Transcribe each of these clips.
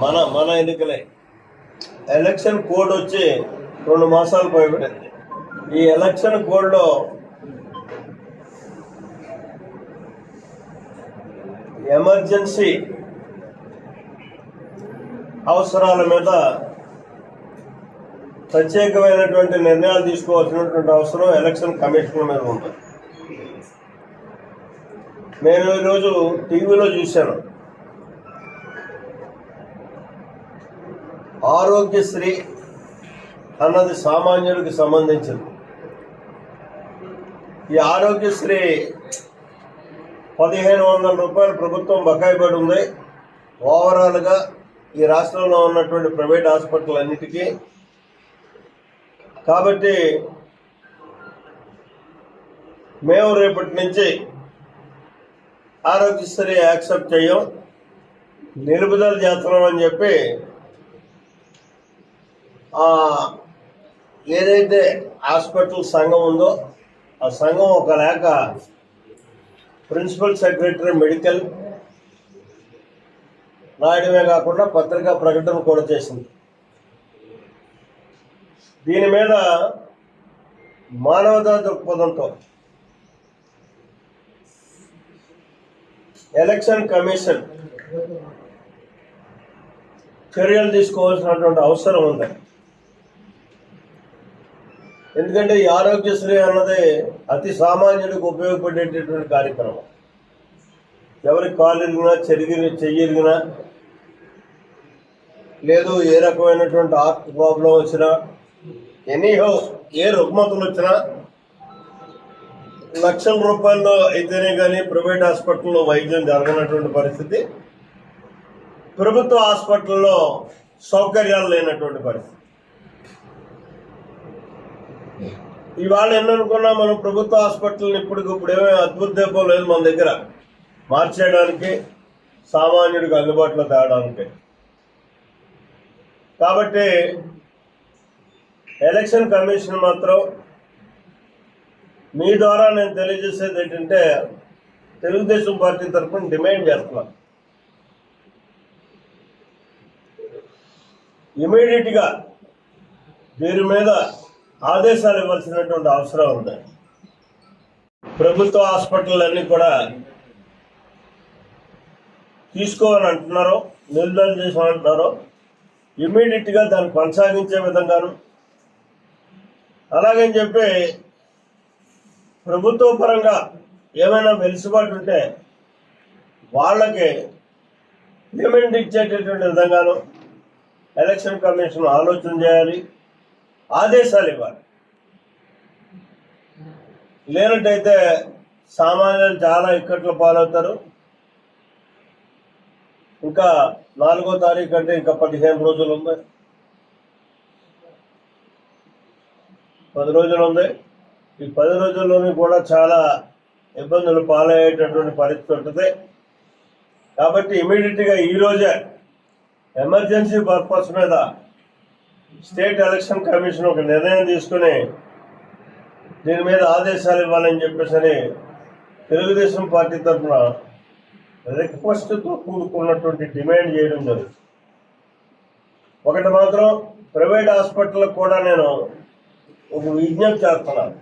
మన ఎన్నికలే. Election code వచ్చి 2 మాసాలు పైబడింది. ఈ ఎలక్షన్ కోడ్లో ఎమర్జెన్సీ అవసరాల మీద ప్రత్యేకమైనటువంటి నిర్ణయాలు తీసుకోవాల్సినటువంటి అవసరం ఎలక్షన్ కమిషన్ మీద ఉంది. నేను ఈరోజు టీవీలో చూశాను, ఆరోగ్యశ్రీ అన్నది సామాన్యుడికి సంబంధించింది. ఈ ఆరోగ్యశ్రీ 1500 రూపాయలు ప్రభుత్వం బకాయి పడి ఉంది ఓవరాల్గా ఈ రాష్ట్రంలో ఉన్నటువంటి ప్రైవేట్ హాస్పిటల్ అన్నిటికీ. కాబట్టి మేము రేపటి నుంచి ఆరోగ్యశ్రీ యాక్సెప్ట్ చేయం, నిలుపుదల చేస్తున్నామని చెప్పి ఏదైతే హాస్పిటల్ సంఘం ఉందో ఆ సంఘం ఒక లేఖ ప్రిన్సిపల్ సెక్రటరీ మెడికల్ రాయడమే కాకుండా పత్రికా ప్రకటన కూడా చేసింది. దీని మీద మానవతా దృక్పథంతో ఎలక్షన్ కమిషన్ చర్యలు తీసుకోవాల్సినటువంటి అవసరం ఉంది. ఎందుకంటే ఈ ఆరోగ్యశ్రీ అన్నది అతి సామాన్యుడికి ఉపయోగపడేటటువంటి కార్యక్రమం. ఎవరికి కాలు ఇరిగినా, చెయ్యిరిగినా, లేదు ఏ రకమైనటువంటి హార్ట్ ప్రాబ్లం వచ్చినా, ఎనీహో ఏ రుగ్మతలు వచ్చినా లక్షల రూపాయల్లో అయితేనే కానీ ప్రైవేట్ హాస్పిటల్లో వైద్యం జరగనటువంటి పరిస్థితి, ప్రభుత్వ హాస్పిటల్లో సౌకర్యాలు లేనటువంటి పరిస్థితి. ఇవాళ ఎన్ననుకున్నా మనం ప్రభుత్వ హాస్పిటల్ని ఇప్పుడు ఏమీ అద్భుత దీపం లేదు మన దగ్గర మార్చేయడానికి, సామాన్యుడికి అందుబాటులో తేవడానికి. కాబట్టి ఎలక్షన్ కమిషన్ మాత్రం మీ ద్వారా నేను తెలియజేసేది ఏంటంటే, తెలుగుదేశం పార్టీ తరఫున డిమాండ్ చేస్తున్నాను, ఇమీడియట్గా దీని మీద ఆదేశాలు ఇవ్వాల్సినటువంటి అవసరం ఉంది. ప్రభుత్వ హాస్పిటల్ అన్నీ కూడా తీసుకోవాలని అంటున్నారు, నిలుదల చేసామంటున్నారు. ఇమీడియట్గా దాన్ని కొనసాగించే విధంగాను, అలాగని చెప్పి ప్రభుత్వ పరంగా ఏమైనా వెలుసుబాటు ఉంటే వాళ్ళకి పేమెంట్ ఇచ్చేటటువంటి విధంగాను ఎలక్షన్ కమిషన్ ఆలోచన చేయాలి, ఆదేశాలు ఇవ్వాలి. లేనట్టయితే సామాన్యులు చాలా ఇక్కట్ల పాలవుతారు. ఇంకా 4వ తారీఖు అంటే ఇంకా 15 రోజులు ఉంది, 10 రోజులు ఉంది. ఈ 10 రోజుల్లోని కూడా చాలా ఇబ్బందులు పాలయ్యేటటువంటి పరిస్థితి ఉంటుంది. కాబట్టి ఇమీడియట్గా ఈరోజే ఎమర్జెన్సీ పర్పస్ మీద స్టేట్ ఎలక్షన్ కమిషన్ ఒక నిర్ణయం తీసుకుని దీని మీద ఆదేశాలు ఇవ్వాలని చెప్పేసి తెలుగుదేశం పార్టీ తరఫున రిక్వెస్ట్తో కూడుకున్నటువంటి డిమాండ్ చేయడం జరుగుతుంది. ఒకటి మాత్రం ప్రైవేట్ హాస్పిటల్కి కూడా నేను ఒక విజ్ఞప్తి చేస్తున్నాను.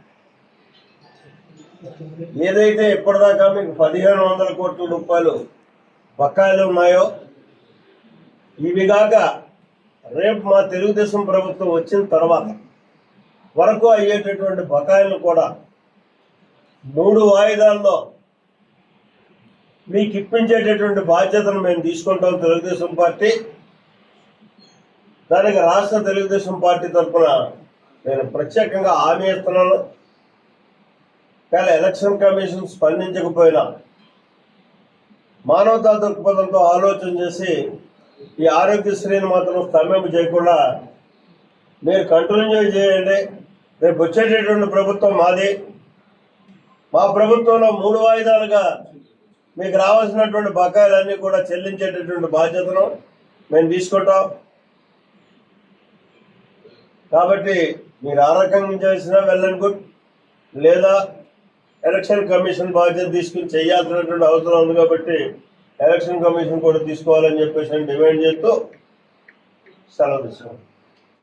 ఏదైతే ఇప్పటిదాకా మీకు 1500 కోట్ల రూపాయలు బకాయిలు ఉన్నాయో, ఇవి కాక రేపు మా తెలుగుదేశం ప్రభుత్వం వచ్చిన తర్వాత వరకు అయ్యేటటువంటి బకాయిలను కూడా 3 వాయిదాల్లో మీకు ఇప్పించేటటువంటి బాధ్యతను మేము తీసుకుంటాం తెలుగుదేశం పార్టీ. దానికి రాష్ట్ర తెలుగుదేశం పార్టీ తరఫున నేను ప్రత్యేకంగా హామీ ఇస్తున్నాను. కానీ ఎలక్షన్ కమిషన్ స్పందించకపోయినా మానవతా దృక్పథంతో ఆలోచన చేసి ఈ ఆరోగ్యశ్రీని మాత్రం స్తంభింప చేయకుండా మీరు కంటిన్యూ చేయండి. రేపు వచ్చేటటువంటి ప్రభుత్వం మాది. మా ప్రభుత్వంలో 3 వాయిదాలుగా మీకు రావాల్సినటువంటి బకాయిలన్నీ కూడా చెల్లించేటటువంటి బాధ్యతను మేము తీసుకుంటాం. కాబట్టి మీరు ఆ రకంగా చేసినా వెళ్ళని గుడ్, లేదా ఎలక్షన్ కమిషన్ బాధ్యత తీసుకుని చేయాల్సినటువంటి అవసరం ఉంది. కాబట్టి ఎలక్షన్ కమిషన్ కూడా తీసుకోవాలని చెప్పేసి డిమాండ్ చేస్తూ సెలవు తీసుకున్నాను.